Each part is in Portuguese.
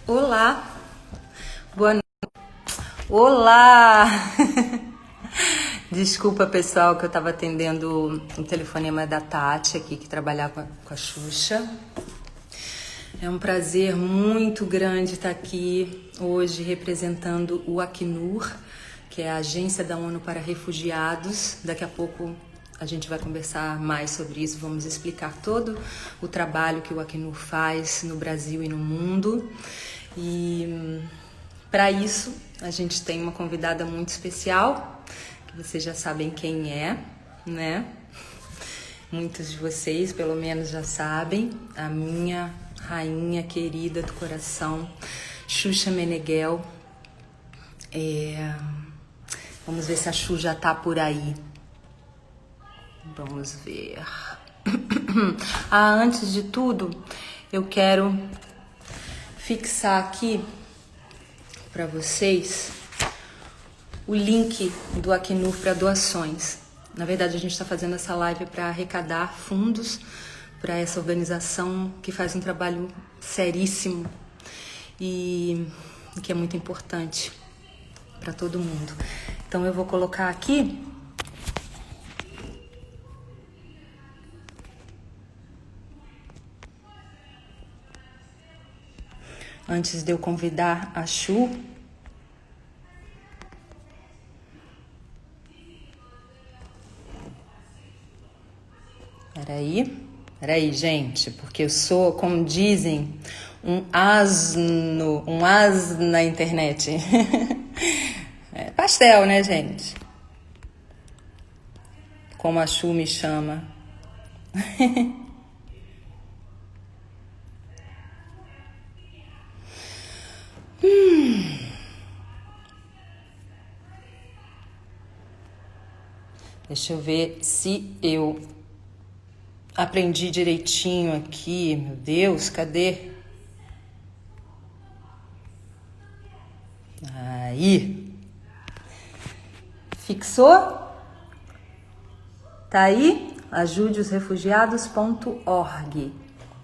Olá, boa noite. Olá! Desculpa, pessoal, que eu estava atendendo um telefonema da Tati aqui, que trabalhava com a Xuxa. É um prazer muito grande estar aqui hoje representando o Acnur, que é a Agência da ONU para Refugiados. Daqui a pouco a gente vai conversar mais sobre isso, vamos explicar todo o trabalho que o Acnur faz no Brasil e no mundo. E para isso a gente tem uma convidada muito especial, que vocês já sabem quem é, né? Muitos de vocês, pelo menos, já sabem, a minha rainha querida do coração, Xuxa Meneghel. Vamos ver se a Xu já tá por aí. Vamos ver. Antes de tudo, eu quero fixar aqui para vocês o link do Acnur para doações. Na verdade, a gente está fazendo essa live para arrecadar fundos para essa organização que faz um trabalho seríssimo e que é muito importante para todo mundo. Então eu vou colocar aqui antes de eu convidar a Xu. Peraí, gente, porque eu sou, como dizem, um asno na internet. É pastel, né, gente? Como a Xu me chama. Deixa eu ver se eu aprendi direitinho aqui. Meu Deus, cadê? Aí. Fixou? Tá aí? ajudeosrefugiados.org.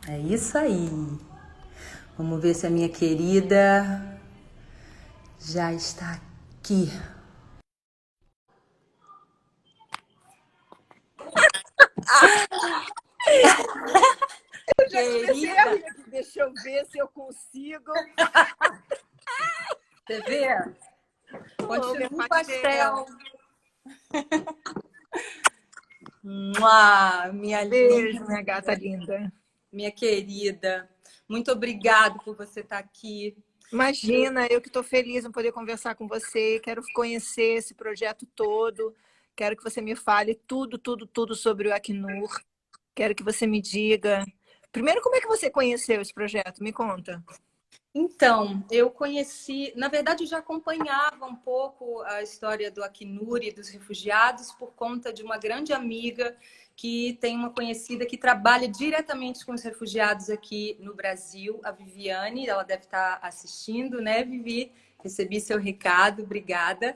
É isso aí. Vamos ver se a minha querida já está aqui. Eu já comecei a rir aqui. Deixa eu ver se eu consigo. Você vê? Continua o pastel. Minha Beijo, linda, minha gata linda. minha querida. Muito obrigada por você estar aqui. Imagina, eu que estou feliz em poder conversar com você. Quero conhecer esse projeto todo. Quero que você me fale tudo sobre o Acnur. Quero que você me diga. Primeiro, como é que você conheceu esse projeto? Me conta. Então, eu conheci, na verdade, eu já acompanhava um pouco a história do Acnur e dos refugiados por conta de uma grande amiga que tem uma conhecida que trabalha diretamente com os refugiados aqui no Brasil, a Viviane. Ela deve estar assistindo, né, Vivi? Recebi seu recado, obrigada.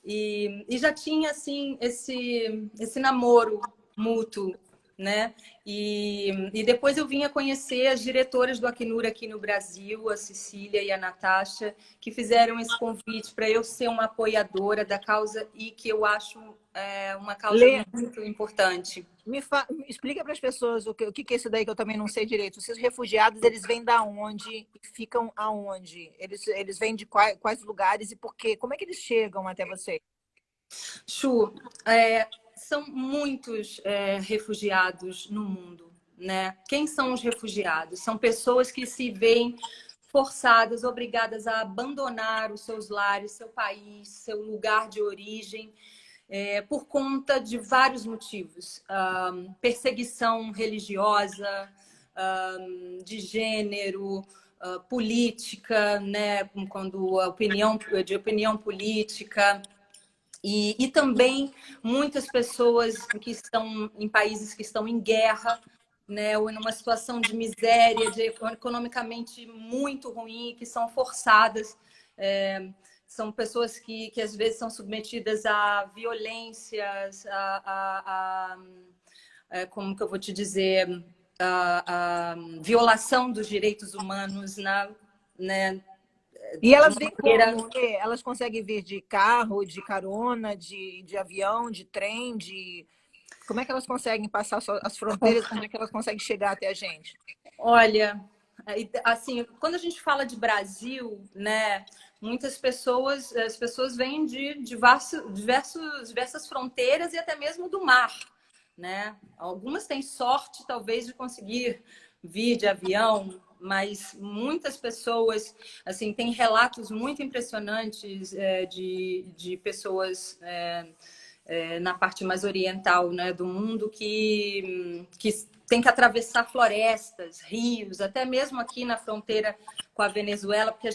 E já tinha, assim, esse namoro mútuo, né? E depois eu vim a conhecer as diretoras do Acnur aqui no Brasil, a Cecília e a Natasha, que fizeram esse convite para eu ser uma apoiadora da causa e que eu acho uma causa Lê, muito importante. me explica para as pessoas o que é isso daí que eu também não sei direito. Esses refugiados, eles vêm da onde e ficam aonde? Eles vêm de quais lugares e por quê? Como é que eles chegam até você? Chu, são muitos refugiados no mundo, né? Quem são os refugiados? São pessoas que se veem forçadas, obrigadas a abandonar os seus lares, seu país, seu lugar de origem, por conta de vários motivos. Perseguição religiosa, de gênero, política, né? Quando de opinião política. E também muitas pessoas que estão em países que estão em guerra, né, ou numa situação de miséria, economicamente muito ruim, que são forçadas. São pessoas que às vezes são submetidas a violências, como que eu vou te dizer, a violação dos direitos humanos, né? né? E De elas uma vêm maneira... como? Elas conseguem vir de carro, de carona, de avião, de trem, de... Como é que elas conseguem passar as fronteiras? Como é que elas conseguem chegar até a gente? Olha, assim, quando a gente fala de Brasil, né, muitas pessoas, as pessoas vêm de diversas fronteiras e até mesmo do mar, né? Algumas têm sorte, talvez, de conseguir vir de avião, mas muitas pessoas, assim, tem relatos muito impressionantes de pessoas na parte mais oriental, né, do mundo que tem que atravessar florestas, rios, até mesmo aqui na fronteira com a Venezuela, porque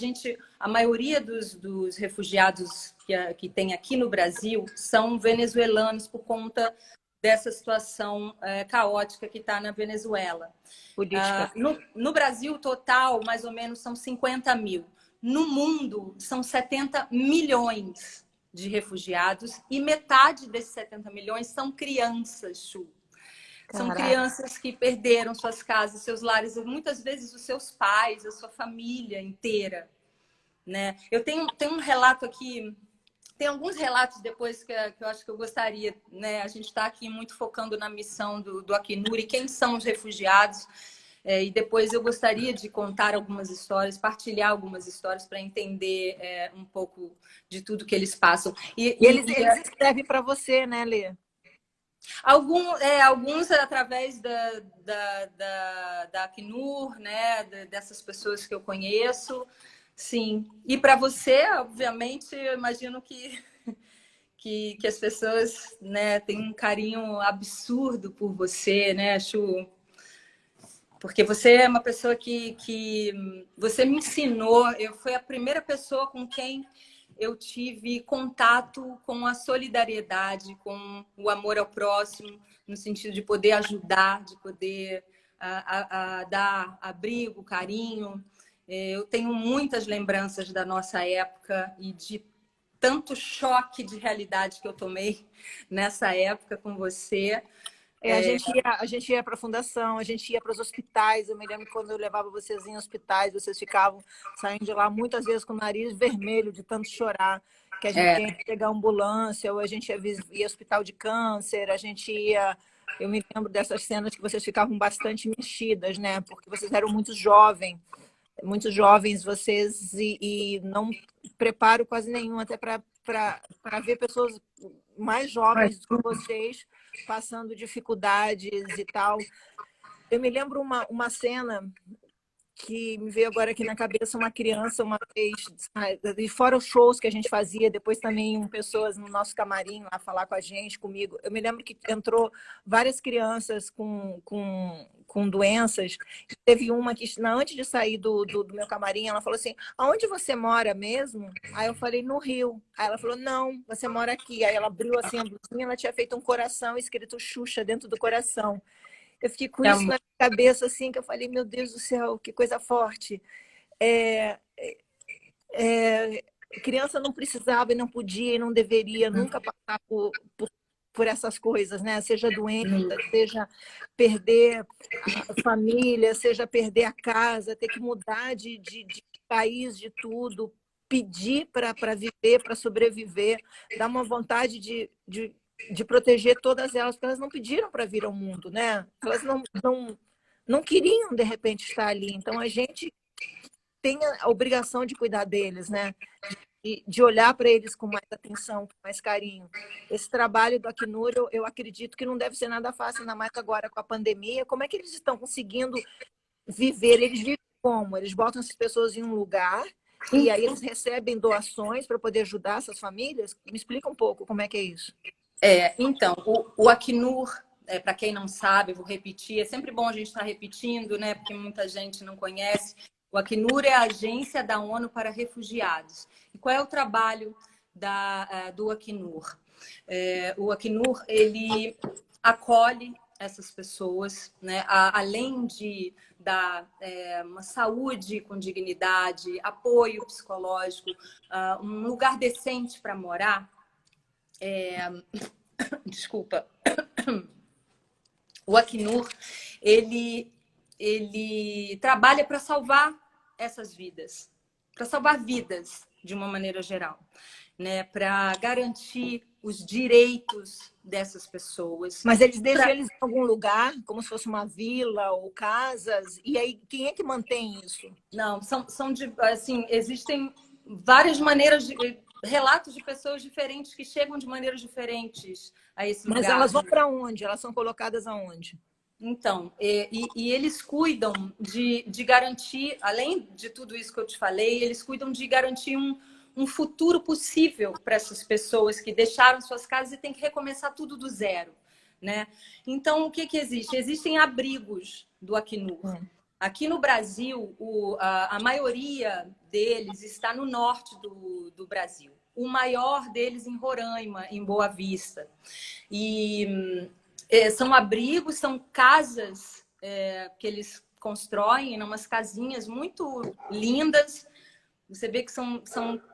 a maioria dos refugiados que tem aqui no Brasil são venezuelanos por conta dessa situação caótica que está na Venezuela. Política. No Brasil, total, mais ou menos, são 50 mil. No mundo, são 70 milhões de refugiados e metade desses 70 milhões são crianças, Chu. São Caraca. crianças que perderam suas casas, seus lares, muitas vezes os seus pais, a sua família inteira, né? Eu tenho um relato aqui, tem alguns relatos depois que eu acho que eu gostaria, né? A gente está aqui muito focando na missão do Acnur e quem são os refugiados. E depois eu gostaria de contar algumas histórias, partilhar algumas histórias para entender um pouco de tudo que eles passam. Eles escrevem para você, né, Lê? Alguns através da Acnur, né? Dessas pessoas que eu conheço, sim. E para você, obviamente, eu imagino que as pessoas, né, têm um carinho absurdo por você, né, Chu? Porque você é uma pessoa que você me ensinou, foi a primeira pessoa com quem eu tive contato com a solidariedade, com o amor ao próximo, no sentido de poder ajudar, de poder a dar abrigo, carinho. Eu tenho muitas lembranças da nossa época e de tanto choque de realidade que eu tomei nessa época com você. A gente ia para a fundação, a gente ia para os hospitais. Eu me lembro quando eu levava vocês em hospitais, vocês ficavam saindo de lá muitas vezes com o nariz vermelho de tanto chorar, que a gente tinha que pegar ambulância, ou a gente ia hospital de câncer, a gente ia... Eu me lembro dessas cenas que vocês ficavam bastante mexidas, né? Porque vocês eram muito jovens vocês, e não preparo quase nenhum, até para ver pessoas mais jovens do que vocês passando dificuldades e tal. Eu me lembro uma cena que me veio agora aqui na cabeça, uma criança uma vez, e fora os shows que a gente fazia, depois também pessoas no nosso camarim lá falar com a gente, comigo. Eu me lembro que entrou várias crianças com doenças. Teve uma que, antes de sair do meu camarim, ela falou assim: aonde você mora mesmo? Aí eu falei: no Rio. Aí ela falou: não, você mora aqui. Aí ela abriu assim a blusinha, ela tinha feito um coração escrito Xuxa dentro do coração. Eu fiquei com isso na cabeça, assim, que eu falei: meu Deus do céu, que coisa forte. Criança não precisava e não podia e não deveria nunca passar por essas coisas, né? Seja doença, seja perder a família, seja perder a casa, ter que mudar de país, de tudo, pedir para viver, para sobreviver, dá uma vontade de proteger todas elas, porque elas não pediram para vir ao mundo, né? Elas não queriam, de repente, estar ali. Então, a gente tem a obrigação de cuidar deles, né? De olhar para eles com mais atenção, com mais carinho. Esse trabalho do Acnur, eu acredito que não deve ser nada fácil, ainda mais agora com a pandemia. Como é que eles estão conseguindo viver? Eles vivem como? Eles botam essas pessoas em um lugar e aí eles recebem doações para poder ajudar essas famílias? Me explica um pouco como é que é isso. Então, o Acnur, para quem não sabe, eu vou repetir, é sempre bom a gente estar repetindo, né? Porque muita gente não conhece. O Acnur é a agência da ONU para refugiados. E qual é o trabalho do Acnur? O Acnur, ele acolhe essas pessoas, né? Além de dar uma saúde com dignidade, apoio psicológico, um lugar decente para morar. Desculpa. O Acnur, ele trabalha para salvar essas vidas, salvar vidas de uma maneira geral, né? Para garantir os direitos dessas pessoas. Mas eles deixam eles em algum lugar, como se fosse uma vila ou casas, e aí quem é que mantém isso? Não, assim, existem várias maneiras relatos de pessoas diferentes que chegam de maneiras diferentes a esse Mas lugar. elas vão para onde? Elas são colocadas aonde? Então, e eles cuidam de garantir, além de tudo isso que eu te falei, eles cuidam de garantir um futuro possível para essas pessoas que deixaram suas casas e têm que recomeçar tudo do zero, né? Então, o que existe? Existem abrigos do Acnur. Aqui no Brasil, a maioria deles está no norte do Brasil. O maior deles em Roraima, em Boa Vista. E são abrigos, são casas que eles constroem, em umas casinhas muito lindas. Você vê que são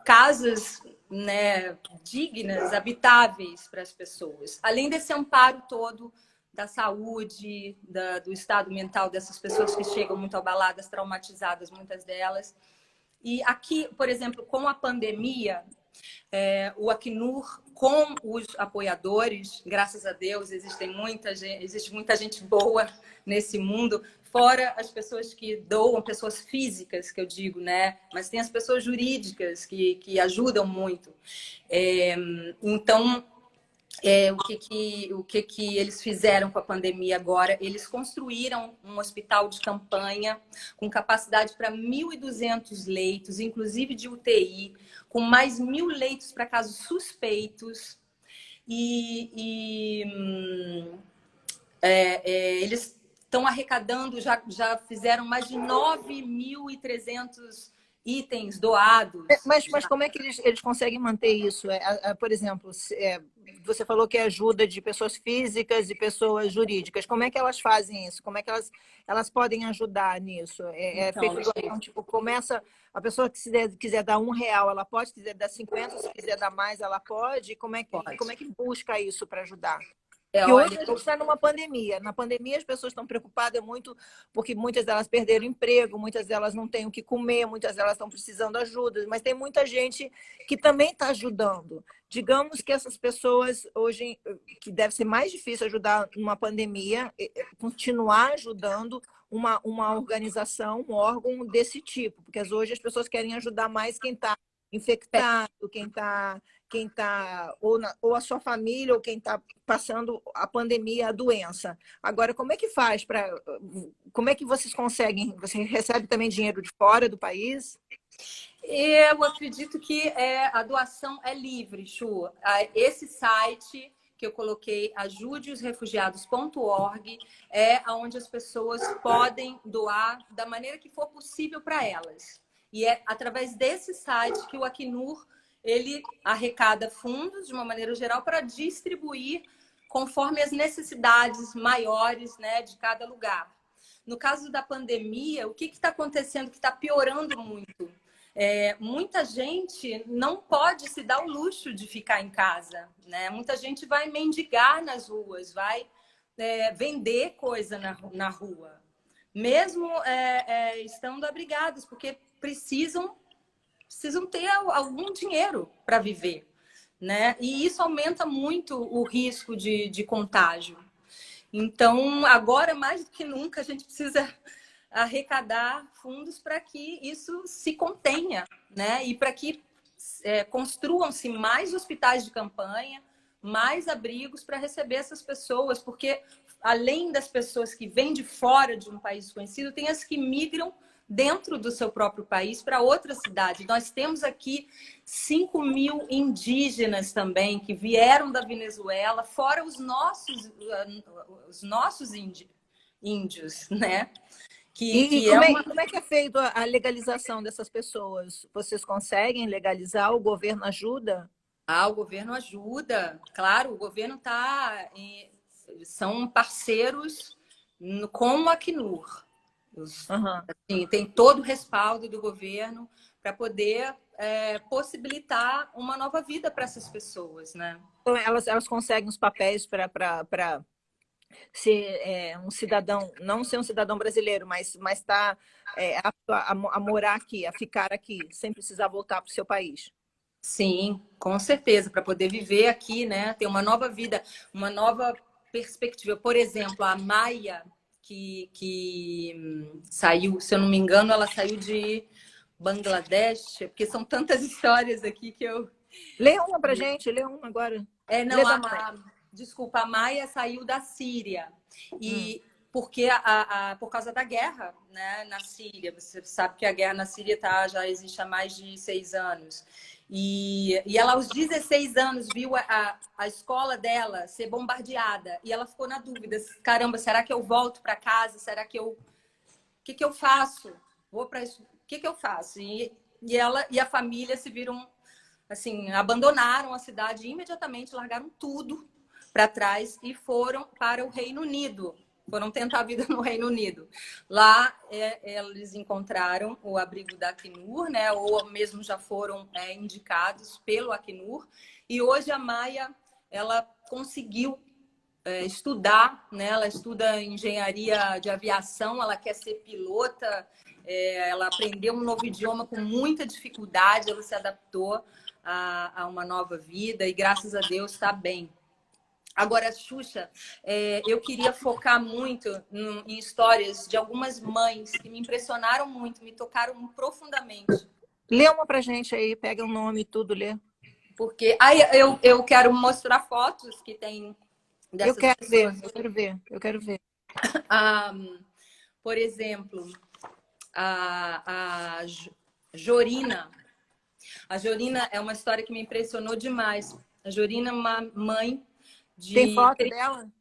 casas, né, dignas, habitáveis para as pessoas. Além desse amparo todo da saúde, do estado mental dessas pessoas que chegam muito abaladas, traumatizadas, muitas delas. E aqui, por exemplo, com a pandemia, o Acnur, com os apoiadores, graças a Deus, existe muita gente boa nesse mundo, fora as pessoas que doam, pessoas físicas, que eu digo, né? Mas tem as pessoas jurídicas que ajudam muito. Então, o que eles fizeram com a pandemia agora? Eles construíram um hospital de campanha com capacidade para 1.200 leitos, inclusive de UTI, com mais 1.000 leitos para casos suspeitos. Eles estão arrecadando, já fizeram mais de 9.300 itens doados. Mas como é que eles conseguem manter isso? Por exemplo, você falou que é ajuda de pessoas físicas e pessoas jurídicas. Como é que elas fazem isso? Como é que elas podem ajudar nisso? Feito doação, tipo, começa... A pessoa que quiser dar R$1, ela pode, se quiser dar 50, se quiser dar mais, ela pode. Como é que busca isso para ajudar? Porque hoje a gente está numa pandemia. Na pandemia as pessoas estão preocupadas muito porque muitas delas perderam emprego, muitas delas não têm o que comer, muitas delas estão precisando de ajuda, mas tem muita gente que também está ajudando. Digamos que essas pessoas hoje, que deve ser mais difícil ajudar numa pandemia, continuar ajudando uma organização, um órgão desse tipo, porque hoje as pessoas querem ajudar mais quem está infectado, quem tá ou a sua família, ou quem está passando a pandemia, a doença. Agora, como é que faz para... Como é que vocês conseguem? Você recebe também dinheiro de fora do país? Eu acredito que a doação é livre, Chu. Esse site que eu coloquei, ajudeosrefugiados.org, é onde as pessoas podem doar da maneira que for possível para elas. E é através desse site que o Acnur ele arrecada fundos, de uma maneira geral, para distribuir conforme as necessidades maiores, né, de cada lugar. No caso da pandemia, o que está acontecendo que está piorando muito? Muita gente não pode se dar o luxo de ficar em casa, né? Muita gente vai mendigar nas ruas, vai vender coisa na rua, mesmo estando abrigados, porque precisam ter algum dinheiro para viver, né? E isso aumenta muito o risco de contágio. Então, agora mais do que nunca, a gente precisa arrecadar fundos para que isso se contenha, né? E para que construam-se mais hospitais de campanha, mais abrigos para receber essas pessoas, porque além das pessoas que vêm de fora de um país desconhecido, tem as que migram dentro do seu próprio país para outra cidade. Nós temos aqui 5.000 indígenas também que vieram da Venezuela, fora os nossos índios, né? Como é que é feito a legalização dessas pessoas? Vocês conseguem legalizar? O governo ajuda? O governo ajuda. Claro, o governo são parceiros com o Acnur. Assim, tem todo o respaldo do governo para poder possibilitar uma nova vida para essas pessoas, né? Então, elas conseguem os papéis para ser um cidadão, não ser um cidadão brasileiro, mas estar apto a morar aqui, a ficar aqui, sem precisar voltar para o seu país. Sim, com certeza, para poder viver aqui, né? Ter uma nova vida, uma nova perspectiva. Por exemplo, a Maia, que saiu, se eu não me engano, ela saiu de Bangladesh, porque são tantas histórias aqui que eu. Lê uma pra gente, lê uma agora. Não, Lê da mãe. desculpa, a Maia saiu da Síria. E porque por causa da guerra, né, na Síria. Você sabe que a guerra na Síria já existe há mais de 6 anos. E ela, aos 16 anos, viu a escola dela ser bombardeada. E ela ficou na dúvida: caramba, será que eu volto para casa? Será que eu. O que eu faço? Vou para isso. O que eu faço? E ela e a família se viram assim, abandonaram a cidade imediatamente, largaram tudo para trás e foram para o Reino Unido. Foram tentar a vida no Reino Unido. Lá eles encontraram o abrigo da Acnur, né? Ou mesmo já foram indicados pelo Acnur. E hoje a Maia, ela conseguiu estudar, né? Ela estuda engenharia de aviação, ela quer ser pilota, ela aprendeu um novo idioma com muita dificuldade, ela se adaptou a uma nova vida e graças a Deus está bem. Agora, Xuxa, eu queria focar muito em histórias de algumas mães que me impressionaram muito, me tocaram profundamente. Lê uma pra gente aí, pega o nome e tudo, lê. Porque eu quero mostrar fotos que tem dessas pessoas. Eu quero ver. Por exemplo, a Jorina. A Jorina é uma história que me impressionou demais. A Jorina é uma mãe de... Tem foto dela?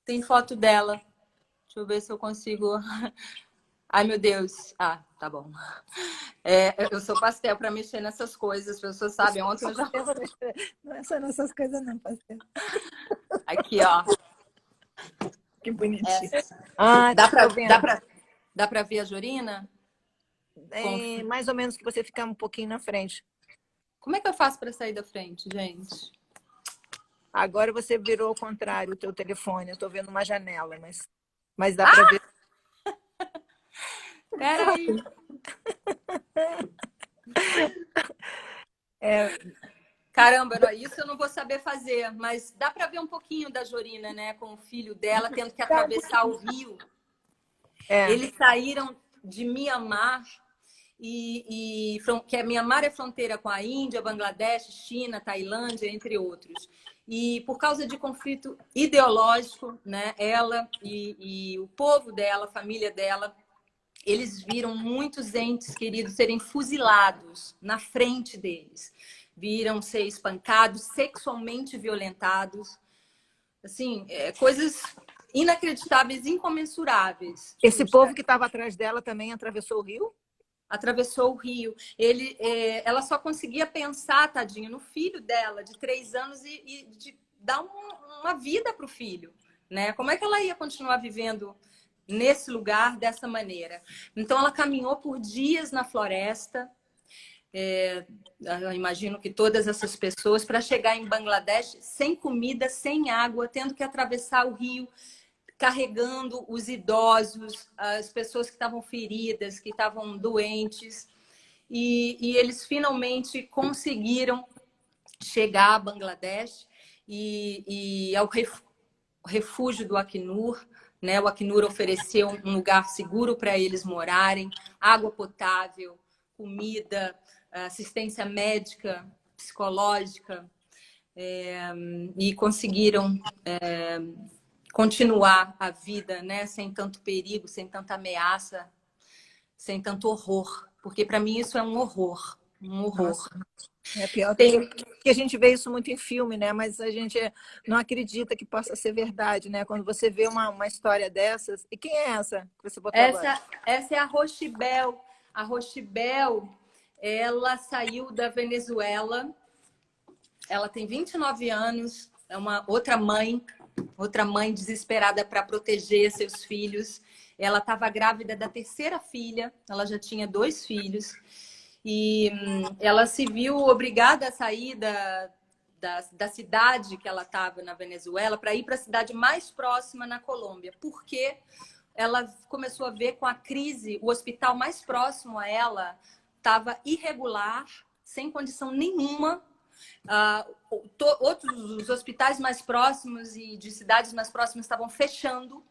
Tem foto dela. Deixa eu ver se eu consigo... Ai, meu Deus. Ah, tá bom. Eu sou pastel para mexer nessas coisas. As pessoas sabem. Ontem eu já... Não é só nessas coisas não, pastel. Aqui, ó. Que bonitinho. Dá para ver a Jorina? Mais ou menos que você ficar um pouquinho na frente. Como é que eu faço para sair da frente, gente? Agora você virou ao contrário o teu telefone. Eu estou vendo uma janela, mas dá para ver. Peraí. Caramba, isso eu não vou saber fazer, mas dá para ver um pouquinho da Jorina, né? Com o filho dela tendo que atravessar o rio. Eles saíram de Mianmar, que Mianmar é fronteira com a Índia, Bangladesh, China, Tailândia, entre outros. E por causa de conflito ideológico, né? Ela e o povo dela, a família dela, eles viram muitos entes queridos serem fuzilados na frente deles. Viram ser espancados, sexualmente violentados. Assim, coisas inacreditáveis, incomensuráveis. Esse povo que estava atrás dela também atravessou o rio? Atravessou o rio. Ela só conseguia pensar, tadinha, no filho dela, de 3 anos, e de dar uma vida para o filho. Né? Como é que ela ia continuar vivendo nesse lugar dessa maneira? Então, ela caminhou por dias na floresta. Eu imagino que todas essas pessoas, para chegar em Bangladesh, sem comida, sem água, tendo que atravessar o rio, carregando os idosos, as pessoas que estavam feridas, que estavam doentes. E eles finalmente conseguiram chegar a Bangladesh e ao refúgio do Acnur. Né? O Acnur ofereceu um lugar seguro para eles morarem, água potável, comida, assistência médica, psicológica, e conseguiram continuar a vida, né? Sem tanto perigo, sem tanta ameaça, sem tanto horror. Porque para mim isso é um horror. Um horror. Nossa. É pior porque a gente vê isso muito em filme, né? Mas a gente não acredita que possa ser verdade, né? Quando você vê uma história dessas. E quem é essa que você botou agora? Essa é a Rochibel. A Rochibel, ela saiu da Venezuela. Ela tem 29 anos. É uma outra mãe desesperada para proteger seus filhos. Ela estava grávida da 3ª filha. Ela já tinha 2 filhos. E ela se viu obrigada a sair da cidade que ela estava na Venezuela para ir para a cidade mais próxima na Colômbia, porque ela começou a ver com a crise, o hospital mais próximo a ela estava irregular, sem condição nenhuma. Outros os hospitais mais próximos e de cidades mais próximas estavam fechando.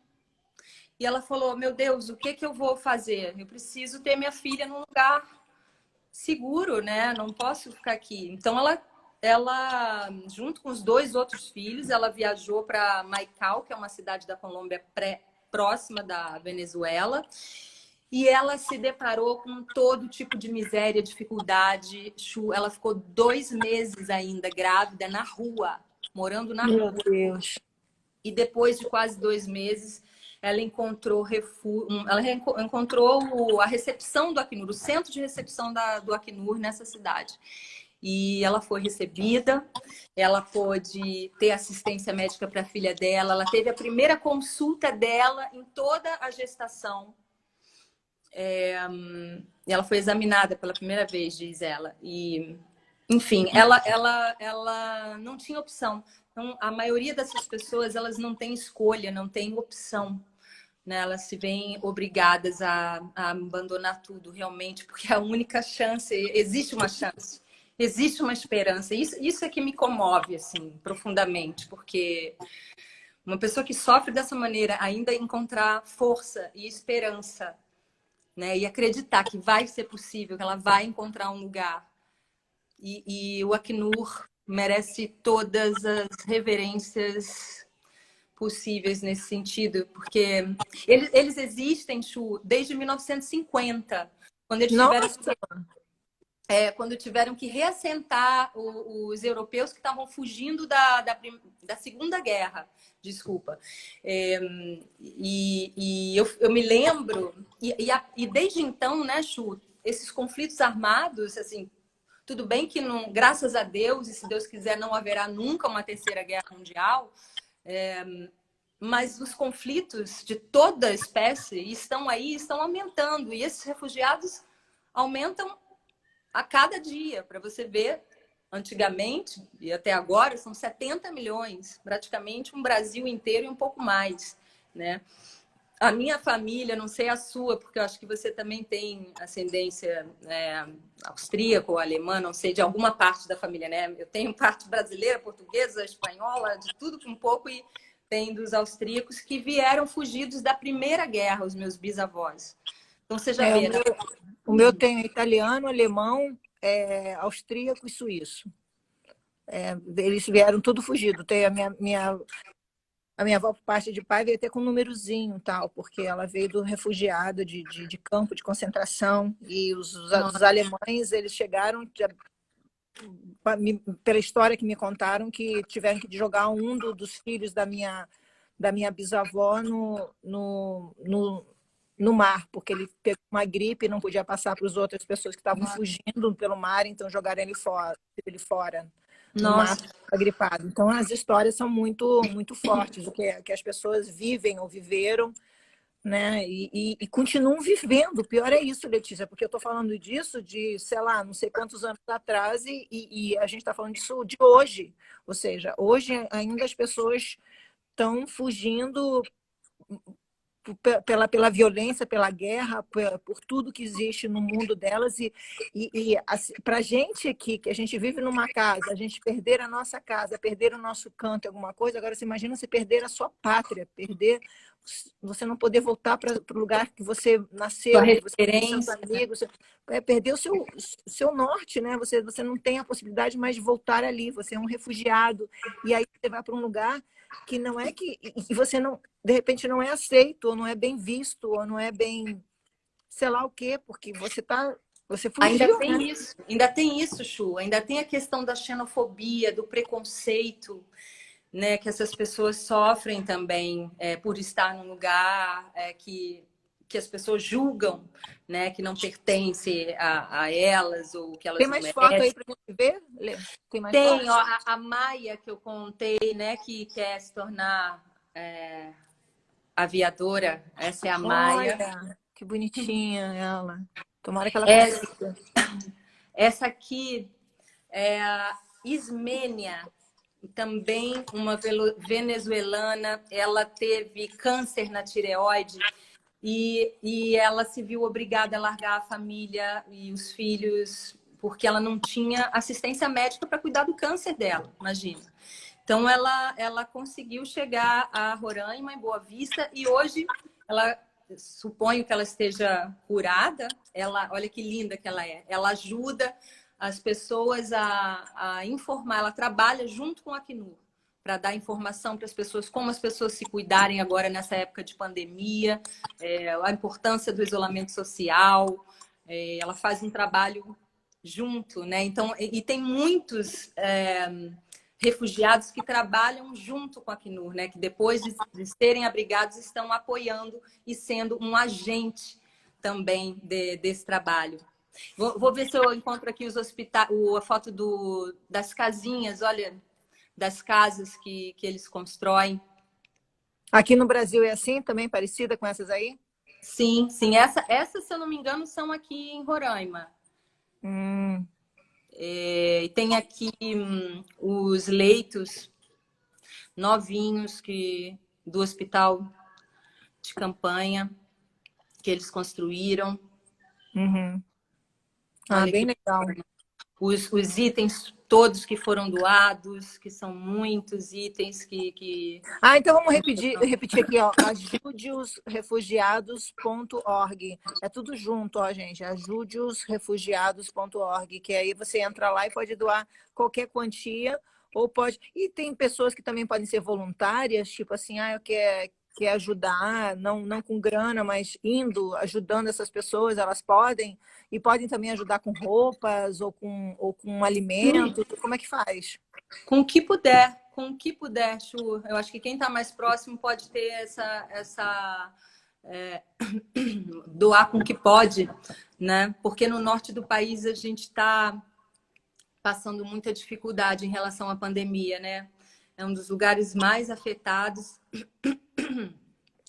E ela falou, meu Deus, o que eu vou fazer? Eu preciso ter minha filha num lugar seguro, né? Não posso ficar aqui. Então, ela junto com os 2 outros filhos, ela viajou para Maicao, que é uma cidade da Colômbia próxima da Venezuela. E ela se deparou com todo tipo de miséria, dificuldade. Ela ficou 2 meses ainda grávida na rua, morando na rua. Meu Deus. E depois de quase 2 meses, ela encontrou a recepção do Acnur, o centro de recepção do Acnur nessa cidade. E ela foi recebida, ela pôde ter assistência médica para a filha dela, ela teve a primeira consulta dela em toda a gestação. Ela foi examinada pela primeira vez, diz ela. E, enfim, ela não tinha opção. Então, a maioria dessas pessoas, elas não têm escolha, não têm opção. Né? Elas se veem obrigadas a abandonar tudo, realmente, porque é a única chance, existe uma chance, existe uma esperança. Isso é que me comove, assim, profundamente, porque uma pessoa que sofre dessa maneira ainda encontrar força e esperança, né? E acreditar que vai ser possível, que ela vai encontrar um lugar. E o Acnur merece todas as reverências possíveis nesse sentido, porque eles existem, Chu, desde 1950, quando eles tiveram que reassentar os europeus que estavam fugindo da Segunda Guerra, desculpa. Eu me lembro, e desde então, né, Chu, esses conflitos armados, assim, tudo bem que, não, graças a Deus, e se Deus quiser, não haverá nunca uma terceira guerra mundial, mas os conflitos de toda espécie estão aí, estão aumentando, e esses refugiados aumentam a cada dia, para você ver, antigamente e até agora, são 70 milhões, praticamente um Brasil inteiro e um pouco mais, né? A minha família, não sei a sua, porque eu acho que você também tem ascendência austríaca ou alemã, não sei, de alguma parte da família, né? Eu tenho parte brasileira, portuguesa, espanhola, de tudo um pouco, e tem dos austríacos que vieram fugidos da Primeira Guerra, os meus bisavós. Então, você já vê, né? O meu tem italiano, alemão, austríaco e suíço. Eles vieram tudo fugido. Tem a minha avó, por parte de pai, veio até com um númerozinho, tal, porque ela veio do refugiado de campo de concentração. E os alemães, eles chegaram, pela história que me contaram, que tiveram que jogar um dos filhos da minha bisavó no mar, porque ele pegou uma gripe e não podia passar para as outras pessoas que estavam fugindo pelo mar, então jogaram ele fora no mar, gripado. Então, as histórias são muito, muito fortes, o que as pessoas vivem ou viveram, né? E continuam vivendo. O pior é isso, Letícia, porque eu estou falando disso de, sei lá, não sei quantos anos atrás, e a gente está falando disso de hoje. Ou seja, hoje ainda as pessoas estão fugindo pela violência, pela guerra, por tudo que existe no mundo delas. E assim, para a gente aqui, que a gente vive numa casa, a gente perder a nossa casa, perder o nosso canto, alguma coisa, agora você imagina você perder a sua pátria, você não poder voltar para o lugar que você nasceu, que você tem seus amigos, perder o seu norte, né? Você não tem a possibilidade mais de voltar ali, você é um refugiado, e aí você vai para um lugar que não é que você não, de repente, não é aceito, ou não é bem visto, ou não é bem, sei lá o quê, porque você fugiu, ainda tem isso, Chu, ainda tem a questão da xenofobia, do preconceito, né, que essas pessoas sofrem também por estar num lugar que as pessoas julgam, né, que não pertence a elas, ou que elas tem não mais merecem. foto aí para gente ver, Lê? Tem, ó, a Maia que eu contei, né, que quer se tornar aviadora. Essa é a Maia. Olha, que bonitinha ela. Tomara que ela consiga. Essa aqui é a Ismênia. também uma venezuelana, ela teve câncer na tireoide e ela se viu obrigada a largar a família e os filhos porque ela não tinha assistência médica para cuidar do câncer dela, imagina. Então, ela conseguiu chegar a Roraima, em Boa Vista, e hoje, ela suponho que ela esteja curada. Olha que linda que ela é. Ela ajuda as pessoas a informar, ela trabalha junto com a Acnur para dar informação para as pessoas, como as pessoas se cuidarem agora nessa época de pandemia, a importância do isolamento social. Ela faz um trabalho junto, né? Então, e tem muitos refugiados que trabalham junto com a Acnur, né? Que depois de serem abrigados estão apoiando e sendo um agente também desse trabalho. Vou ver se eu encontro aqui os hospitais, a foto das casinhas, olha, das casas que eles constroem. Aqui no Brasil é assim, também parecida com essas aí? Sim, sim. Essa, se eu não me engano, são aqui em Roraima. E tem aqui os leitos novinhos do hospital de campanha que eles construíram. Uhum. Olha Bem aqui. legal. Os itens todos que foram doados, que são muitos itens que... Então vamos repetir aqui, ó, ajudeosrefugiados.org. É tudo junto, ó, gente, ajudeosrefugiados.org, que aí você entra lá e pode doar qualquer quantia, ou pode... E tem pessoas que também podem ser voluntárias, tipo assim, eu quero ajudar, não com grana, mas ajudando essas pessoas, elas podem, e podem também ajudar com roupas ou com alimentos. Como é que faz? Com o que puder, Chu. Eu acho que quem está mais próximo pode ter doar com o que pode, né? Porque no norte do país a gente está passando muita dificuldade em relação à pandemia, né? É um dos lugares mais afetados.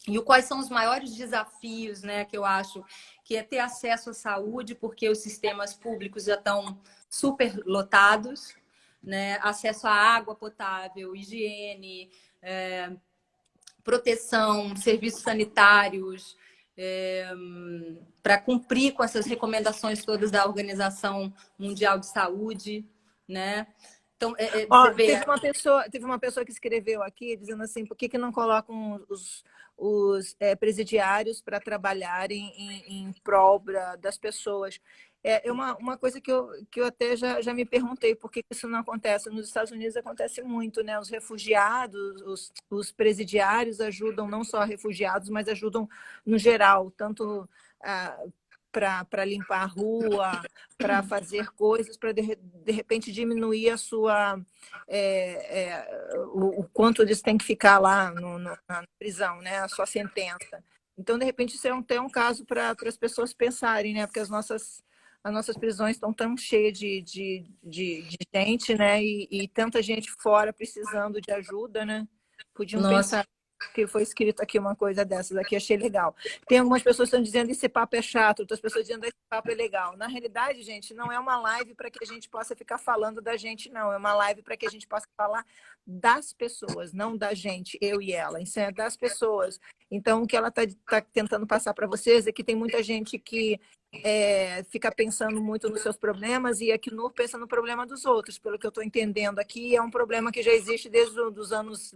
E quais são os maiores desafios, né, que eu acho que é ter acesso à saúde, porque os sistemas públicos já estão super lotados, né? Acesso à água potável, higiene, proteção, serviços sanitários, para cumprir com essas recomendações todas da Organização Mundial de Saúde, né? Então, você vê... teve uma pessoa que escreveu aqui dizendo assim, por que não colocam os presidiários para trabalharem em prol das pessoas? Uma coisa que eu até já me perguntei, por que isso não acontece? Nos Estados Unidos acontece muito, né? Os refugiados, os presidiários ajudam não só refugiados, mas ajudam no geral, tanto para limpar a rua, para fazer coisas, para de repente diminuir a sua o quanto eles têm que ficar lá na prisão, né? A sua sentença. Então, de repente, isso é até um caso para as pessoas pensarem, né? Porque as nossas prisões estão tão cheias de gente, né? E tanta gente fora precisando de ajuda, né? Podiam pensar que foi escrito aqui uma coisa dessas aqui, achei legal. Tem algumas pessoas que estão dizendo que esse papo é chato, outras pessoas dizendo que esse papo é legal. Na realidade, gente, não é uma live para que a gente possa ficar falando da gente, não. É uma live para que a gente possa falar das pessoas, não da gente, eu e ela. Isso é das pessoas. Então, o que ela está tentando passar para vocês é que tem muita gente que fica pensando muito nos seus problemas e a Acnur pensa no problema dos outros. Pelo que eu estou entendendo aqui, é um problema que já existe desde os anos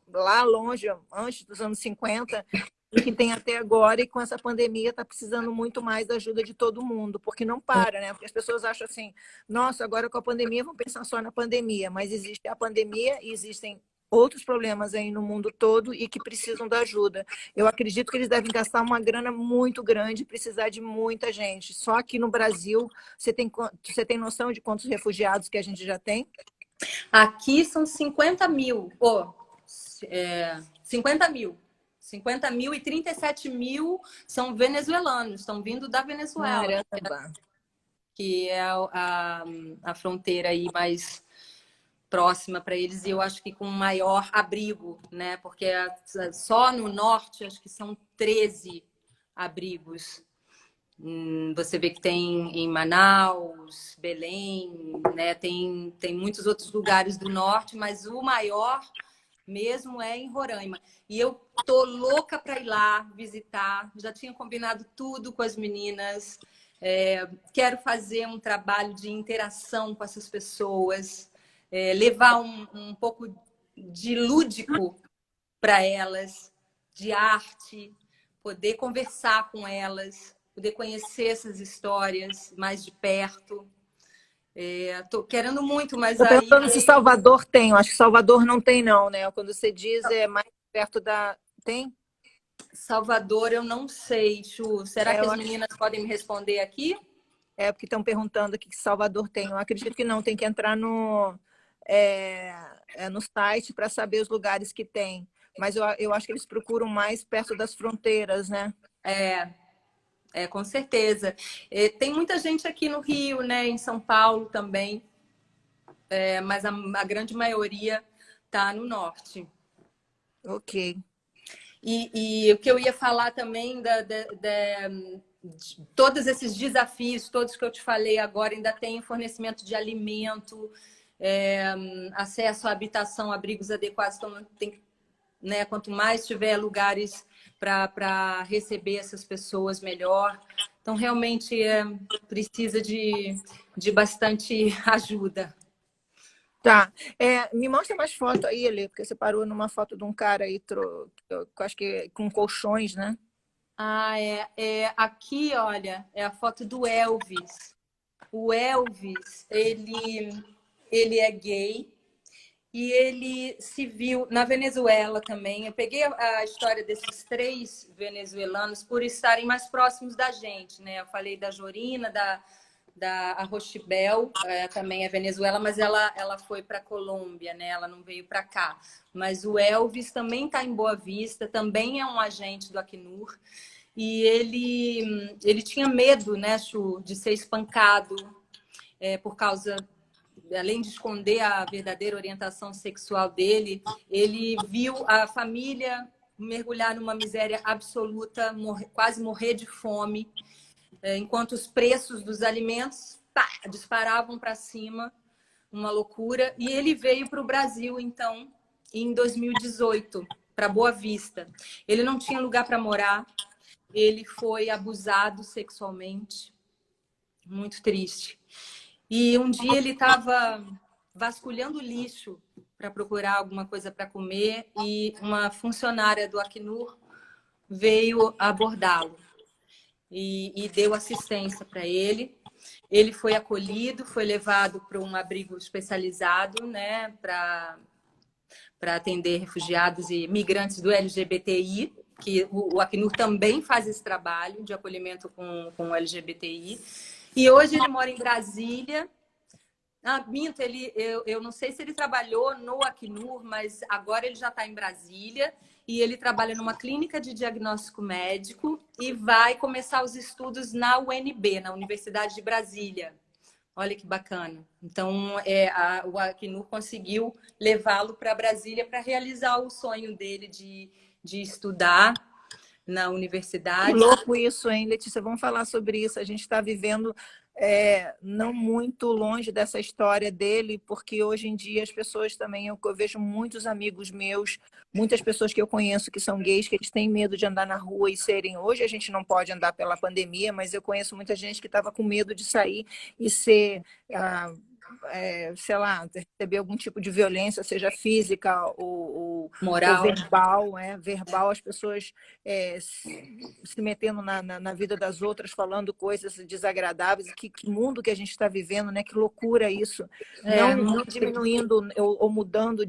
lá longe, antes dos anos 50, e que tem até agora, e com essa pandemia está precisando muito mais da ajuda de todo mundo, porque não para, né? Porque as pessoas acham assim, nossa, agora com a pandemia vão pensar só na pandemia, mas existe a pandemia e existem outros problemas aí no mundo todo e que precisam da ajuda. Eu acredito que eles devem gastar uma grana muito grande, precisar de muita gente. Só aqui no Brasil, você tem noção de quantos refugiados que a gente já tem? Aqui são 50 mil. 50 mil. 50 mil e 37 mil são venezuelanos, estão vindo da Venezuela, que é a fronteira aí mais próxima para eles, e eu acho que com maior abrigo, né? Porque só no norte acho que são 13 abrigos. Você vê que tem em Manaus, Belém, né? Tem muitos outros lugares do norte, mas o maior mesmo é em Roraima. E eu tô louca para ir lá visitar. Já tinha combinado tudo com as meninas. Quero fazer um trabalho de interação com essas pessoas, levar um pouco de lúdico para elas, de arte, poder conversar com elas, poder conhecer essas histórias mais de perto. Estou querendo muito, mas Estou aí perguntando se Salvador tem. Eu acho que Salvador não tem, não, né? Quando você diz é mais perto da... Tem? Salvador eu não sei, Chu. Será que Eu as acho... meninas podem me responder aqui? É porque estão perguntando aqui que Salvador tem. Eu acredito que não. Tem que entrar é, no site para saber os lugares que tem. Mas eu acho que eles procuram mais perto das fronteiras, né? Com certeza. Tem muita gente aqui no Rio, né? Em São Paulo também, mas a grande maioria está no norte. Ok. E o que eu ia falar também de todos esses desafios, todos que eu te falei agora, ainda tem fornecimento de alimento, acesso à habitação, abrigos adequados. Então, tem, né, quanto mais tiver lugares para receber essas pessoas, melhor. Então, realmente precisa de bastante ajuda. Tá. Me mostra mais foto aí, Elê, porque você parou numa foto de um cara aí, eu acho que com colchões, né? Aqui, olha, é a foto do Elvis. O Elvis, ele é gay e ele se viu na Venezuela também. Eu peguei a história desses 3 venezuelanos por estarem mais próximos da gente, né? Eu falei da Jorina, da Rochibel, também é Venezuela, mas ela foi para a Colômbia, né? Ela não veio para cá. Mas o Elvis também está em Boa Vista, também é um agente do Acnur. E ele tinha medo, né, Chu, de ser espancado por causa, além de esconder a verdadeira orientação sexual dele, ele viu a família mergulhar numa miséria absoluta, quase morrer de fome, enquanto os preços dos alimentos disparavam para cima, uma loucura. E ele veio para o Brasil, então, em 2018, para Boa Vista. Ele não tinha lugar para morar, ele foi abusado sexualmente, muito triste. E um dia ele estava vasculhando lixo para procurar alguma coisa para comer e uma funcionária do Acnur veio abordá-lo e deu assistência para ele. Ele foi acolhido, foi levado para um abrigo especializado, né, para atender refugiados e migrantes do LGBTI, que o Acnur também faz esse trabalho de acolhimento com o LGBTI. E hoje ele mora em Brasília. Minto, eu não sei se ele trabalhou no Acnur, mas agora ele já está em Brasília e ele trabalha numa clínica de diagnóstico médico e vai começar os estudos na UNB, na Universidade de Brasília. Olha que bacana. Então, o Acnur conseguiu levá-lo para Brasília para realizar o sonho dele de estudar na Que universidade. louco isso, hein, Letícia? Vamos falar sobre isso. A gente está vivendo não muito longe dessa história dele, porque hoje em dia as pessoas também, eu vejo muitos amigos meus, muitas pessoas que eu conheço que são gays, que eles têm medo de andar na rua e serem... Hoje a gente não pode andar pela pandemia, mas eu conheço muita gente que estava com medo de sair e ser... sei lá, receber algum tipo de violência, seja física ou Moral. verbal, verbal, as pessoas se metendo na vida das outras, falando coisas desagradáveis. Que mundo que a gente está vivendo, né? Que loucura isso. Não diminuindo ou mudando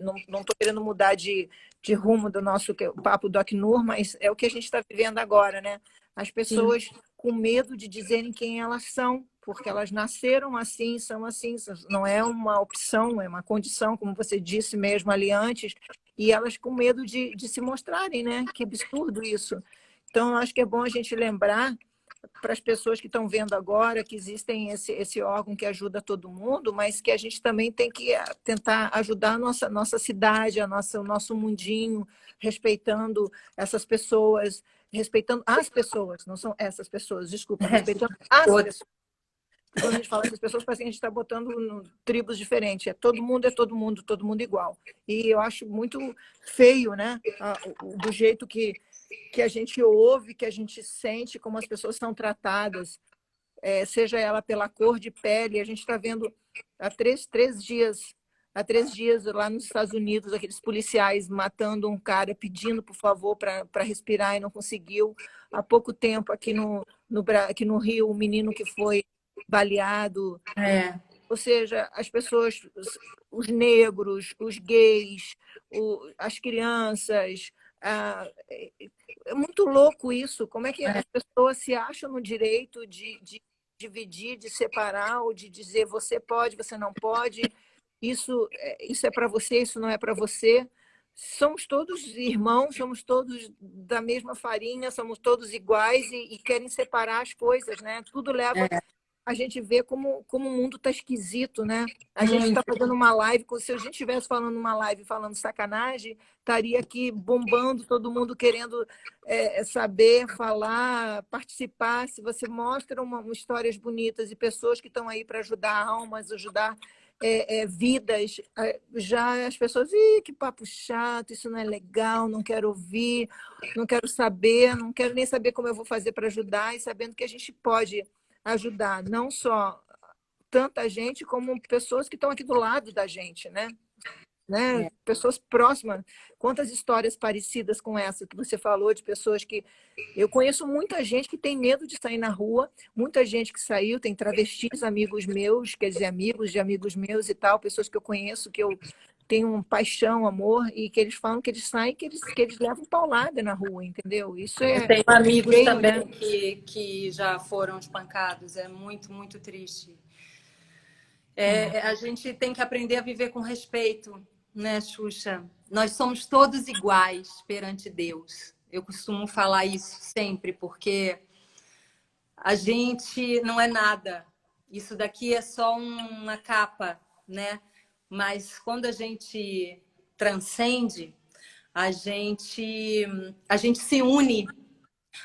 não estou querendo mudar de rumo do nosso papo do Acnur, mas é o que a gente está vivendo agora, né? As pessoas com medo de dizerem quem elas são, porque elas nasceram assim, são assim, não é uma opção, é uma condição, como você disse mesmo ali antes, e elas com medo de se mostrarem, né? Que absurdo isso. Então, eu acho que é bom a gente lembrar para as pessoas que estão vendo agora que existem esse órgão que ajuda todo mundo, mas que a gente também tem que tentar ajudar a nossa cidade, o nosso mundinho, respeitando essas pessoas, respeitando as pessoas, não são essas pessoas, desculpa, respeitando as pessoas. Quando a gente fala essas pessoas, parece que a gente está botando tribos diferentes. É todo mundo igual. E eu acho muito feio, né? Do jeito que a gente ouve, que a gente sente, como as pessoas são tratadas, seja ela pela cor de pele. A gente está vendo há três dias lá nos Estados Unidos, aqueles policiais matando um cara, pedindo, por favor, para respirar e não conseguiu. Há pouco tempo, aqui no Rio, um menino que foi baleado. Ou seja, as pessoas, os negros, os gays, as crianças. É muito louco isso. Como é que as pessoas se acham no direito de dividir, de separar, ou de dizer você pode, você não pode, isso é para você, isso não é para você. Somos todos irmãos, somos todos da mesma farinha, somos todos iguais e querem separar as coisas, né? Tudo leva a gente vê como o mundo está esquisito, né? A gente está fazendo uma live, se a gente estivesse falando uma live falando sacanagem, estaria aqui bombando, todo mundo querendo saber, falar, participar. Se você mostra histórias bonitas e pessoas que estão aí para ajudar almas, ajudar vidas, já as pessoas, que papo chato, isso não é legal, não quero ouvir, não quero saber, não quero nem saber como eu vou fazer para ajudar, e sabendo que a gente pode ajudar não só tanta gente, como pessoas que estão aqui do lado da gente, né? Pessoas próximas. Quantas histórias parecidas com essa que você falou, de pessoas que... Eu conheço muita gente que tem medo de sair na rua, muita gente que saiu, tem travestis, amigos meus, quer dizer, amigos de amigos meus e tal, pessoas que eu conheço, que eu tenho paixão, amor, e que eles falam que eles saem, que eles levam paulada na rua, entendeu? Isso Eu tenho amigos feio, também, né? que já foram espancados. É muito, muito triste. A gente tem que aprender a viver com respeito, né, Xuxa? Nós somos todos iguais perante Deus. Eu costumo falar isso sempre, porque a gente não é nada. Isso daqui é só uma capa, né? Mas quando a gente transcende, a gente se une.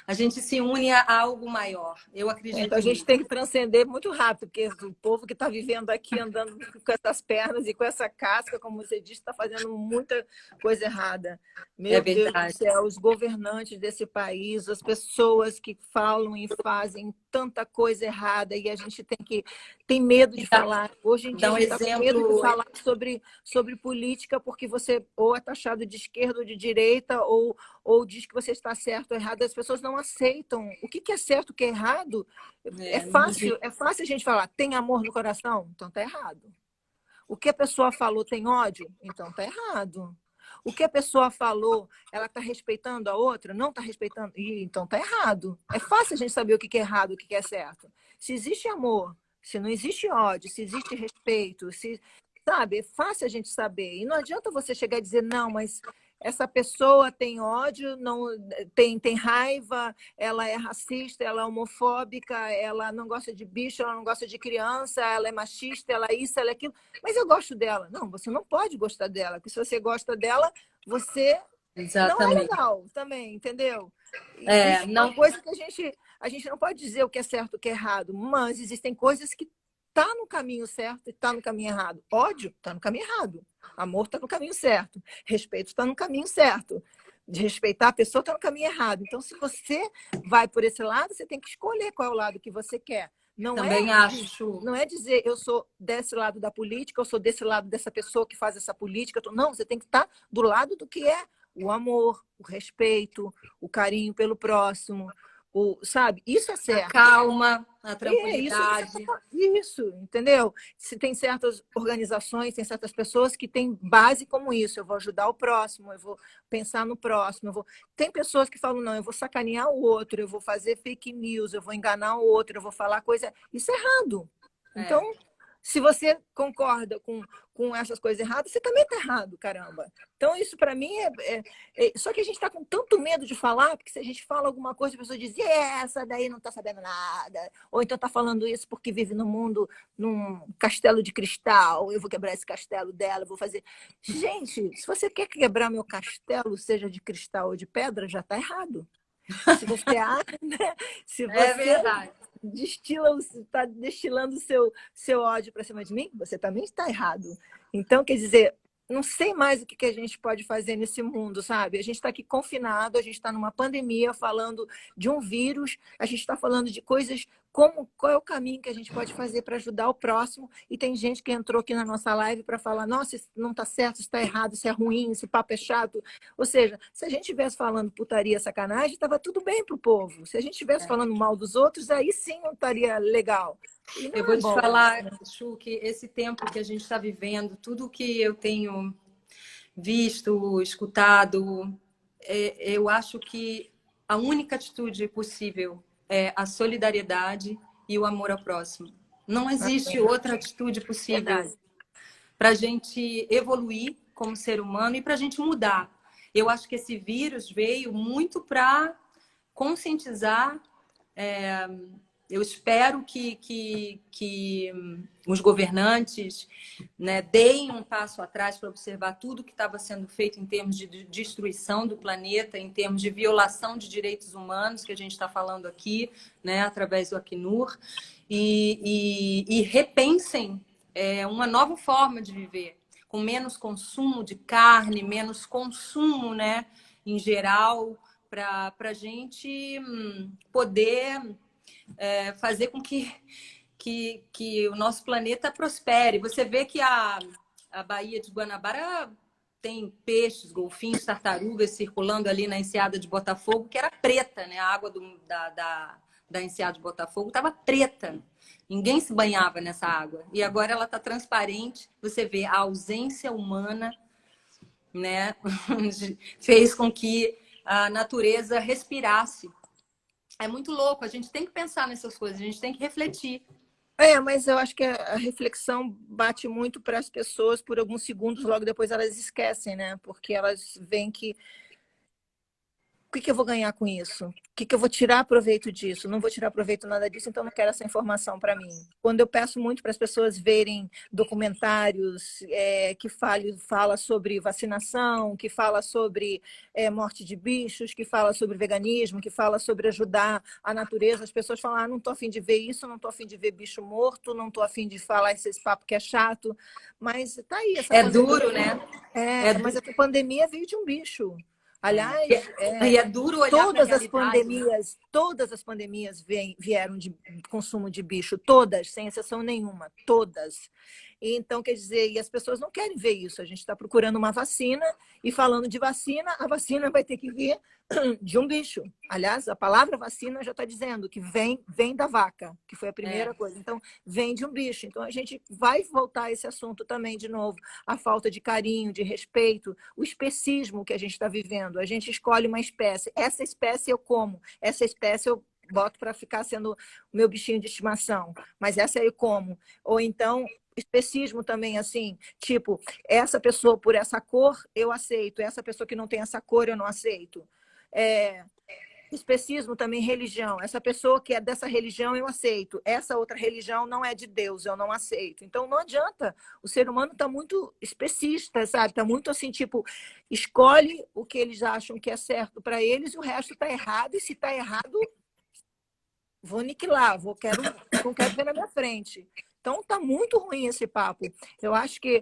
A gente se une a algo maior. Eu Então acredito a gente nisso. tem que transcender muito rápido, porque o povo que está vivendo aqui, andando com essas pernas e com essa casca, como você disse, está fazendo muita coisa errada. É Meu Deus do verdade. céu, os governantes desse país, as pessoas que falam e fazem tanta coisa errada, e a gente tem medo de falar. Hoje em dia Dá a um gente está com medo de exemplo. falar sobre política, porque você ou é taxado de esquerda ou de direita, ou diz que você está certo ou errado. As pessoas não aceitam. O que é certo, o que é errado? É fácil a gente falar, tem amor no coração? Então tá errado. O que a pessoa falou tem ódio? Então tá errado. O que a pessoa falou, ela está respeitando a outra? Não está respeitando? Então tá errado. É fácil a gente saber o que é errado, o que é certo. Se existe amor, se não existe ódio, se existe respeito, sabe, é fácil a gente saber. E não adianta você chegar e dizer, não, mas essa pessoa tem ódio, não tem raiva, ela é racista, ela é homofóbica, ela não gosta de bicho, ela não gosta de criança, ela é machista, ela é isso, ela é aquilo. Mas eu gosto dela. Não, você não pode gostar dela, porque se você gosta dela, você não é Exatamente. legal também, entendeu? Isso é uma Não, coisa que a gente não pode dizer o que é certo, o que é errado, mas existem coisas que tá no caminho certo e tá no caminho errado. Ódio tá no caminho errado. Amor tá no caminho certo. Respeito está no caminho certo. De respeitar a pessoa está no caminho errado. Então, se você vai por esse lado, você tem que escolher qual é o lado que você quer. também acho. Não é dizer eu sou desse lado da política, eu sou desse lado dessa pessoa que faz essa política. Não, você tem que estar do lado do que é o amor, o respeito, o carinho pelo próximo. Sabe? Isso é A certo. calma, a Isso, tranquilidade. isso, entendeu? Se tem certas organizações, tem certas pessoas que têm base como isso. Eu vou ajudar o próximo, eu vou pensar no próximo. Tem pessoas que falam, não, eu vou sacanear o outro, eu vou fazer fake news, eu vou enganar o outro, eu vou falar coisa... Isso é errado. Então, se você concorda com essas coisas erradas, você também está errado, caramba. Então, isso para mim Só que a gente está com tanto medo de falar, porque se a gente fala alguma coisa, a pessoa diz, essa daí não está sabendo nada. Ou então está falando isso porque vive no mundo, num castelo de cristal, eu vou quebrar esse castelo dela, eu vou fazer... Gente, se você quer quebrar meu castelo, seja de cristal ou de pedra, já está errado. Se você né? Se É você verdade. está destilando o seu ódio para cima de mim, você também está errado. Então, quer dizer, não sei mais o que a gente pode fazer nesse mundo, sabe? A gente está aqui confinado, a gente está numa pandemia falando de um vírus, a gente está falando de coisas como qual é o caminho que a gente pode fazer para ajudar o próximo, e tem gente que entrou aqui na nossa live para falar, nossa, isso não está certo, isso está errado, isso é ruim, esse papo é chato. Ou seja, se a gente estivesse falando putaria, sacanagem, estava tudo bem para o povo. Se a gente estivesse falando mal dos outros, aí sim não estaria legal. E Eu não vou é te bom falar, isso, né? Chu, que esse tempo que a gente está vivendo, tudo que eu tenho visto, escutado, eu acho que a única atitude possível é a solidariedade e o amor ao próximo. Não existe outra atitude possível Verdade. para a gente evoluir como ser humano e para a gente mudar. Eu acho que esse vírus veio muito para conscientizar. Eu espero que os governantes, né, deem um passo atrás para observar tudo que estava sendo feito em termos de destruição do planeta, em termos de violação de direitos humanos, que a gente está falando aqui, né, através do Acnur, e repensem uma nova forma de viver, com menos consumo de carne, menos consumo, né, em geral, para a gente poder fazer com que o nosso planeta prospere. Você vê que a Baía de Guanabara tem peixes, golfinhos, tartarugas circulando ali na enseada de Botafogo, que era preta, né? A água da enseada de Botafogo estava preta. Ninguém se banhava nessa água. E agora ela está transparente. Você vê a ausência humana, né? Fez com que a natureza respirasse. É muito louco. A gente tem que pensar nessas coisas. A gente tem que refletir. Mas eu acho que a reflexão bate muito para as pessoas por alguns segundos, logo depois elas esquecem, né? Porque elas veem que o que eu vou ganhar com isso? O que eu vou tirar proveito disso? Não vou tirar proveito nada disso, então não quero essa informação para mim. Quando eu peço muito para as pessoas verem documentários que fala sobre vacinação, que fala sobre morte de bichos, que fala sobre veganismo, que fala sobre ajudar a natureza, as pessoas falam, não estou a fim de ver isso, não estou a fim de ver bicho morto, não estou a fim de falar esse papo que é chato. Mas está aí, essa É pandemia. duro, né? É Mas duro. essa pandemia veio de um bicho. Aliás, E é duro olhar para a realidade, né? todas as pandemias vieram de consumo de bicho, todas, sem exceção nenhuma, todas. Então, quer dizer, e as pessoas não querem ver isso. A gente está procurando uma vacina e falando de vacina, a vacina vai ter que vir de um bicho. Aliás, a palavra vacina já está dizendo que vem da vaca, que foi a primeira coisa. Então, vem de um bicho. Então, a gente vai voltar a esse assunto também de novo. A falta de carinho, de respeito, o especismo que a gente está vivendo. A gente escolhe uma espécie. Essa espécie eu como, essa espécie eu boto para ficar sendo o meu bichinho de estimação. Mas essa eu como. Ou então especismo também, assim, tipo, essa pessoa por essa cor eu aceito, essa pessoa que não tem essa cor eu não aceito. Especismo também, religião. Essa pessoa que é dessa religião eu aceito. Essa outra religião não é de Deus, eu não aceito. Então não adianta. O ser humano está muito especista, sabe? Está muito assim, tipo, escolhe o que eles acham que é certo para eles e o resto está errado. E se está errado, vou aniquilar, não quero ver na minha frente. Então tá muito ruim esse papo. Eu acho que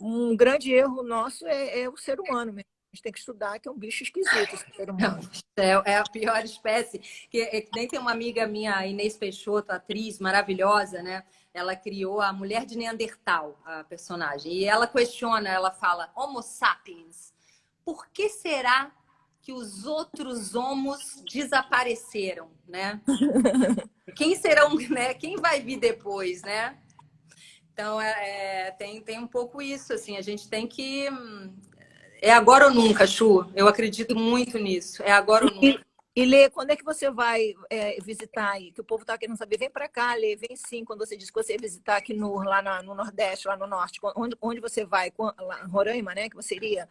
um grande erro nosso é o ser humano mesmo. A gente tem que estudar que é um bicho esquisito esse ser humano. É a pior espécie. Que nem tem uma amiga minha, a Inês Peixoto, atriz maravilhosa, né? Ela criou a Mulher de Neandertal, a personagem. E ela questiona, ela fala, Homo sapiens, por que será que os outros homos desapareceram, né? Quem serão, né? Quem vai vir depois, né? Então, tem um pouco isso, assim, a gente tem que... É agora ou nunca, Chu. Eu acredito muito nisso. É agora ou nunca. E Lê, quando é que você vai visitar aí? Que o povo está querendo saber. Vem para cá, Lê, vem sim, quando você disse que você ia visitar aqui no Nordeste, lá no Norte. Onde você vai? Lá em Roraima, né? Que você iria?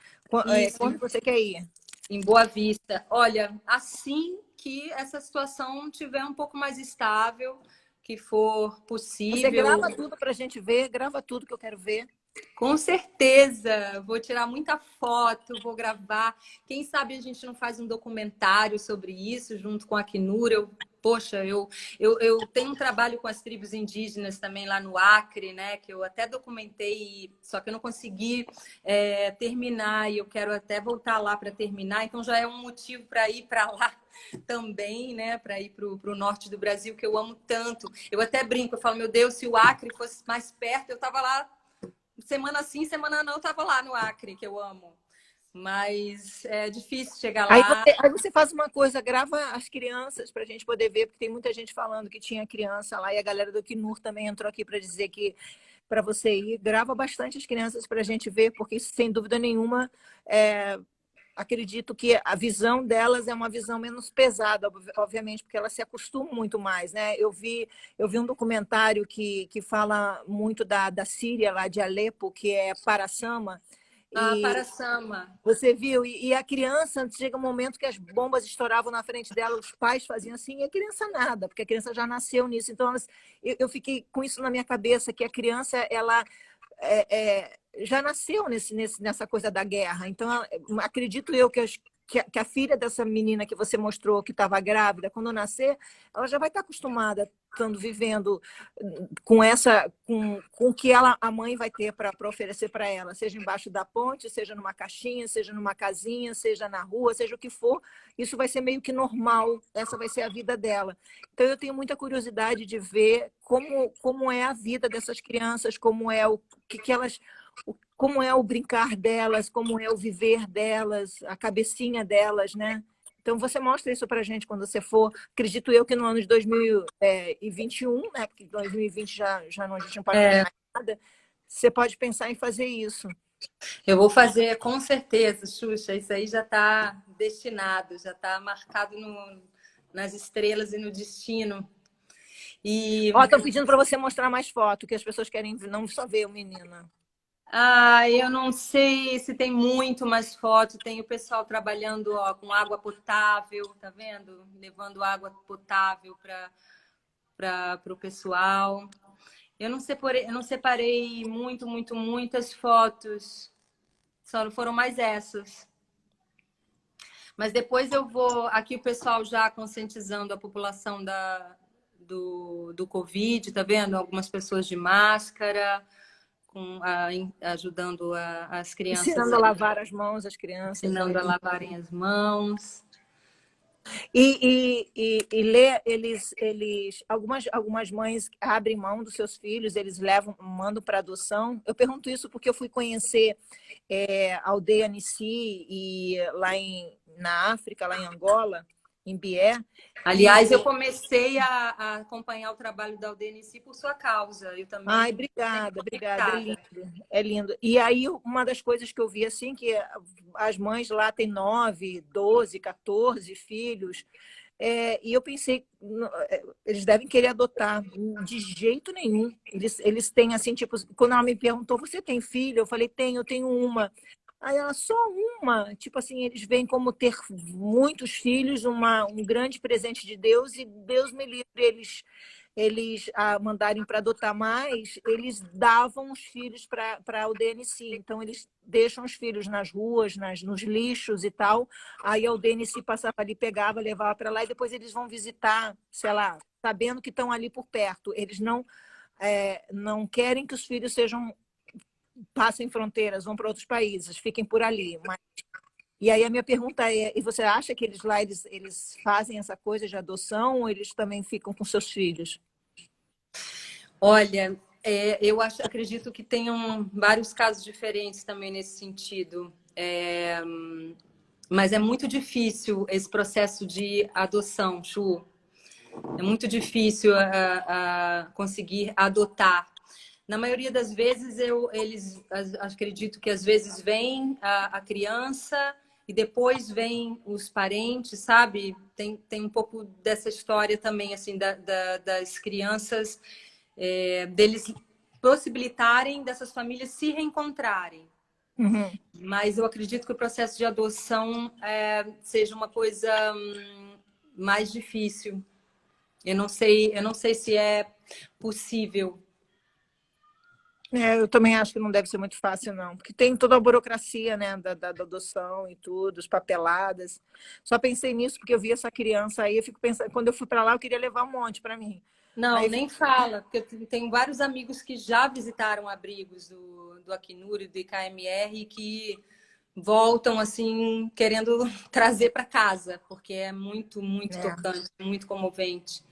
Isso, Quando você quer ir? em Boa Vista. Olha, assim que essa situação tiver um pouco mais estável, que for Você possível. grava tudo para a gente ver, grava tudo que eu quero ver. Com certeza, vou tirar muita foto, vou gravar. Quem sabe a gente não faz um documentário sobre isso junto com a Acnur. Poxa, eu tenho um trabalho com as tribos indígenas também lá no Acre, né? Que eu até documentei, só que eu não consegui terminar e eu quero até voltar lá para terminar. Então já é um motivo para ir para lá também, né? Para ir para o norte do Brasil, que eu amo tanto. Eu até brinco, eu falo, meu Deus, se o Acre fosse mais perto, eu estava lá. Semana sim, semana não, eu tava lá no Acre, que eu amo. Mas é difícil chegar lá. Aí você faz uma coisa, grava as crianças para a gente poder ver, porque tem muita gente falando que tinha criança lá e a galera do Acnur também entrou aqui para dizer que para você ir, grava bastante as crianças para a gente ver, porque isso, sem dúvida nenhuma, acredito que a visão delas é uma visão menos pesada, obviamente, porque elas se acostumam muito mais, né? Eu vi um documentário que fala muito da Síria, lá de Alepo, que é Paraçama, Para e Sama. você viu? E a criança, chega um momento que as bombas estouravam na frente dela, os pais faziam assim, e a criança nada, porque a criança já nasceu nisso. Então, eu fiquei com isso na minha cabeça, que a criança, ela já nasceu nessa coisa da guerra. Então, acredito eu que a filha dessa menina que você mostrou, que estava grávida, quando nascer, ela já vai estar acostumada, estando vivendo com o que a mãe vai ter para oferecer para ela, seja embaixo da ponte, seja numa caixinha, seja numa casinha, seja na rua, seja o que for, isso vai ser meio que normal, essa vai ser a vida dela. Então, eu tenho muita curiosidade de ver como é a vida dessas crianças, como é o que elas, como é o brincar delas, como é o viver delas, a cabecinha delas, né? Então, você mostra isso para a gente quando você for. Acredito eu que no ano de 2021, né? Porque 2020 já não, a gente não pode fazer mais nada. Você pode pensar em fazer isso. Eu vou fazer com certeza, Xuxa. Isso aí já está destinado, já está marcado nas estrelas e no destino. E Ó, estão pedindo para você mostrar mais foto, que as pessoas querem não só ver o menino. eu não sei se tem muito mais foto. Tem o pessoal trabalhando com água potável, tá vendo? Levando água potável para o pessoal. Eu não separei muitas fotos. Só não foram mais essas. Mas depois eu vou. Aqui o pessoal já conscientizando a população do Covid, tá vendo? Algumas pessoas de máscara, ajudando as crianças, Ensinando a lavar as mãos às crianças, ensinando né? a lavarem as mãos. E Lê, algumas mães abrem mão dos seus filhos, eles mandam para adoção. Eu pergunto isso porque eu fui conhecer a aldeia Nissi e na África, lá em Angola, em Bié. Aliás, eu comecei a acompanhar o trabalho da UDNC por sua causa. Eu Ai, também obrigada, obrigada. É conectada. lindo, é lindo. E aí, uma das coisas que eu vi assim, que as mães lá têm 9, 12, 14 filhos. E eu pensei, eles devem querer adotar. De jeito nenhum. Eles têm assim, tipo, quando ela me perguntou, você tem filho? Eu falei, tenho, eu tenho uma. Aí ela, só uma? Tipo assim, eles veem como ter muitos filhos, um grande presente de Deus, e Deus me livre, eles mandarem para adotar mais, eles davam os filhos para o DNC. Então, eles deixam os filhos nas ruas, nos lixos e tal. Aí a UDNC passava ali, pegava, levava para lá e depois eles vão visitar, sei lá, sabendo que estão ali por perto. Eles não querem que os filhos passem fronteiras, vão para outros países, fiquem por ali. E aí a minha pergunta é, e você acha que eles lá eles fazem essa coisa de adoção ou eles também ficam com seus filhos? Olha, acredito que tenham vários casos diferentes também nesse sentido. Mas é muito difícil esse processo de adoção, Chu. É muito difícil conseguir adotar. Na maioria das vezes, eles acredito que às vezes vem a criança e depois vem os parentes, sabe? Tem um pouco dessa história também, assim, das crianças, deles possibilitarem dessas famílias se reencontrarem. Uhum. Mas eu acredito que o processo de adoção seja uma coisa mais difícil. Eu não sei se é possível. Eu também acho que não deve ser muito fácil, não, porque tem toda a burocracia, né, da adoção e tudo, as papeladas. Só pensei nisso porque eu vi essa criança aí, eu fico pensando, quando eu fui para lá, eu queria levar um monte para mim. Não, Aí eu nem fico, fala, porque eu tenho vários amigos que já visitaram abrigos do Acnur e do IKMR que voltam assim querendo trazer para casa, porque é muito, muito né? tocante, muito comovente.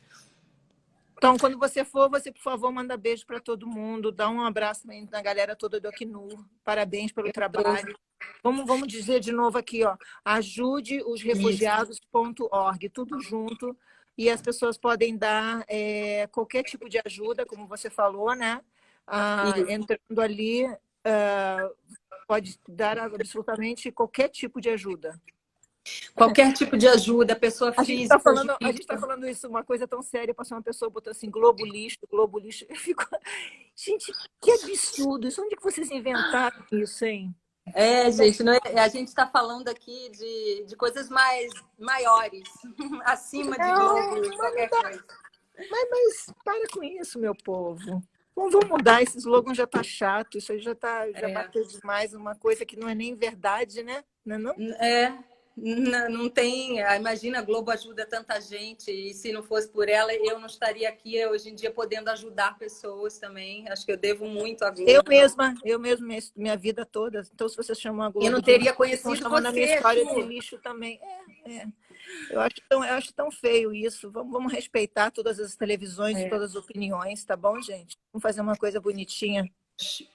Então, quando você for, você, por favor, manda beijo para todo mundo, dá um abraço na galera toda do Acnur, parabéns pelo trabalho. Vamos dizer de novo aqui, ó, ajudeosrefugiados.org, tudo junto, e as pessoas podem dar qualquer tipo de ajuda, como você falou, né? Isso. Entrando ali, pode dar absolutamente qualquer tipo de ajuda. Qualquer tipo de ajuda, pessoa A gente está física, falando, a gente tá jurídica. falando isso, uma coisa tão séria, passou uma pessoa botou assim, Globo lixo, Globo lixo. Eu fico, gente, que absurdo isso. Onde que vocês inventaram isso, hein? É, gente, não é, a gente está falando aqui de coisas mais maiores, acima de Não, Globo e qualquer coisa. mas para com isso, meu povo. Vamos mudar, esse slogan já está chato, isso aí já É. bateu demais, uma coisa que não é nem verdade, né? Não é não? Não tem. Imagina, a Globo ajuda tanta gente, e se não fosse por ela, eu não estaria aqui hoje em dia podendo ajudar pessoas também. Acho que eu devo muito à Globo. Eu mesma, minha vida toda. Então, se vocês chamam a Eu Globo não de lixo, teria vocês estão conhecido chamando a minha você, história de Chu. lixo também. Eu acho tão feio isso. Vamos respeitar todas as televisões e É. todas as opiniões, tá bom, gente? Vamos fazer uma coisa bonitinha.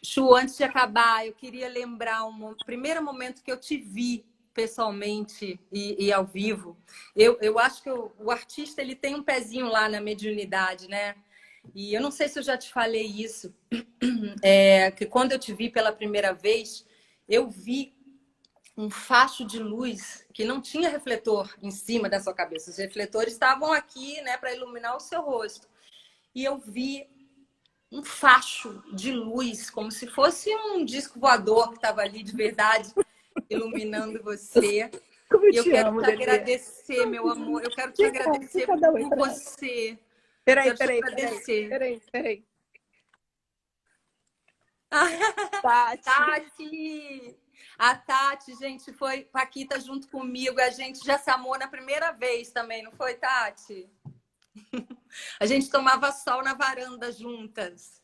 Chu, antes de acabar, eu queria lembrar um primeiro momento que eu te vi pessoalmente e ao vivo. Eu acho que o artista ele tem um pezinho lá na mediunidade, né? E eu não sei se eu já te falei isso, que quando eu te vi pela primeira vez, eu vi um facho de luz que não tinha refletor em cima da sua cabeça. Os refletores estavam aqui, né, para iluminar o seu rosto. E eu vi um facho de luz, como se fosse um disco voador que estava ali de verdade, iluminando você. Como eu E eu te quero amo, te Lelê. agradecer, meu amor. Eu quero te Vem agradecer cá, dá oi por pra ela. você. Peraí, Quero te peraí, peraí, agradecer. peraí, peraí. Tati. Tati! A Tati, gente, foi Paquita junto comigo. A gente já se amou na primeira vez também, não foi, Tati? A gente tomava sol na varanda juntas.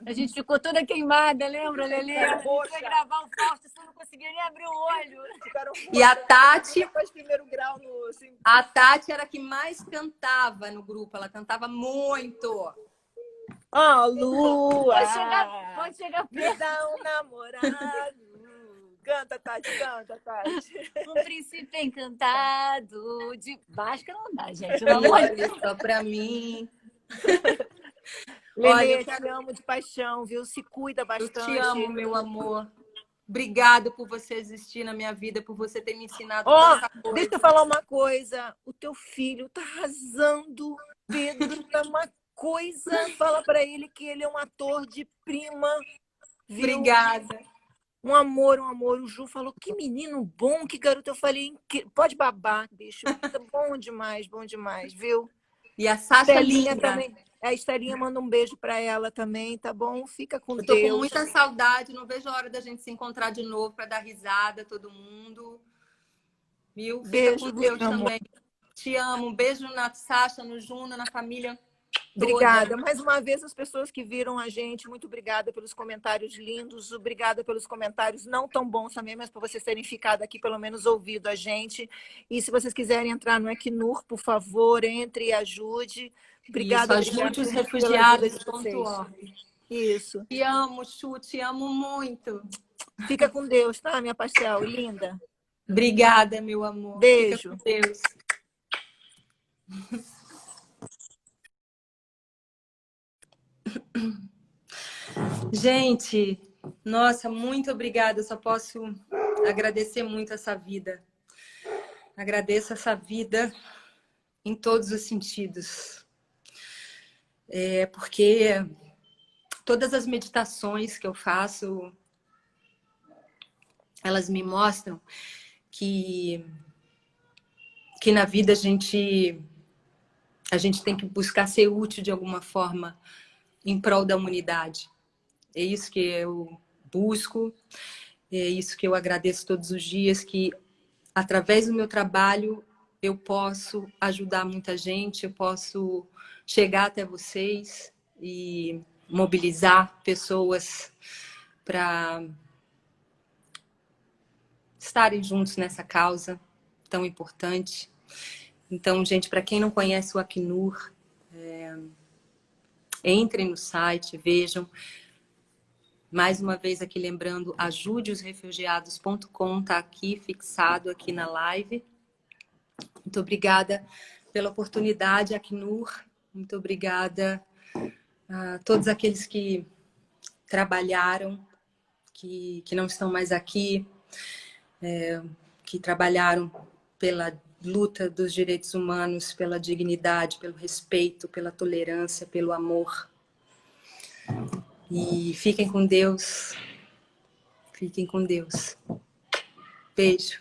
A gente ficou toda queimada, lembra, Lelê? A gente Roxa. foi gravar o Fausto, você não conseguia nem abrir o olho. Ficaram E a Tati, faz primeiro grau no. Assim, a Tati era a que mais cantava no grupo. Ela cantava muito. Lua! Pode chegar Me perto. dá um namorado. Canta, Tati, canta, Tati. Um príncipe encantado. De Vasca não dá, gente. Pelo amor de Deus. Olha só pra mim. Olha, Lelê, eu quero... te amo de paixão, viu? Se cuida eu bastante. te amo, meu amor. Obrigado por você existir na minha vida, por você ter me ensinado Ó, tanta deixa eu coisa. falar uma coisa. O teu filho tá arrasando. Pedro tá uma coisa. Fala pra ele que ele é um ator de prima, viu? Obrigada. Um amor, um amor. O Ju falou, que menino bom, que garoto. Eu falei, pode babar, bicho. Tá bom demais, viu? E a Sasha Estelinha linda. também. A Estelinha manda um beijo para ela também, tá bom? Fica com Eu tô com Deus. muita saudade, não vejo a hora da gente se encontrar de novo para dar risada, todo mundo. Viu? Fica Beijo, com Deus meu amor. também. Te amo. Um beijo na Sasha, no Juna, na família toda. Obrigada. Mais uma vez, as pessoas que viram a gente, muito obrigada pelos comentários lindos, obrigada pelos comentários não tão bons também, mas por vocês terem ficado aqui, pelo menos ouvido a gente. E se vocês quiserem entrar no Acnur, por favor, entre e ajude. Obrigada, Isso, obrigada pela ajuda de vocês. ajudeosrefugiados.org. Isso. Te amo, Chu, te amo muito. Fica com Deus, tá, minha pastel? Linda. Obrigada, meu amor. Beijo. Fica com Deus. Gente, nossa, muito obrigada. Eu só posso agradecer muito essa vida. Agradeço essa vida em todos os sentidos. Porque todas as meditações que eu faço, elas me mostram que na vida a gente tem que buscar ser útil de alguma forma em prol da humanidade. É isso que eu busco, é isso que eu agradeço todos os dias, que através do meu trabalho eu posso ajudar muita gente, eu posso chegar até vocês e mobilizar pessoas para estarem juntos nessa causa tão importante. Então, gente, para quem não conhece o Acnur, entrem no site, vejam. Mais uma vez aqui lembrando, ajudeosrefugiados.com, está aqui fixado aqui na live. Muito obrigada pela oportunidade, Acnur. Muito obrigada a todos aqueles que trabalharam, que não estão mais aqui, que trabalharam pela luta dos direitos humanos, pela dignidade, pelo respeito, pela tolerância, pelo amor. E fiquem com Deus. Fiquem com Deus. Beijo.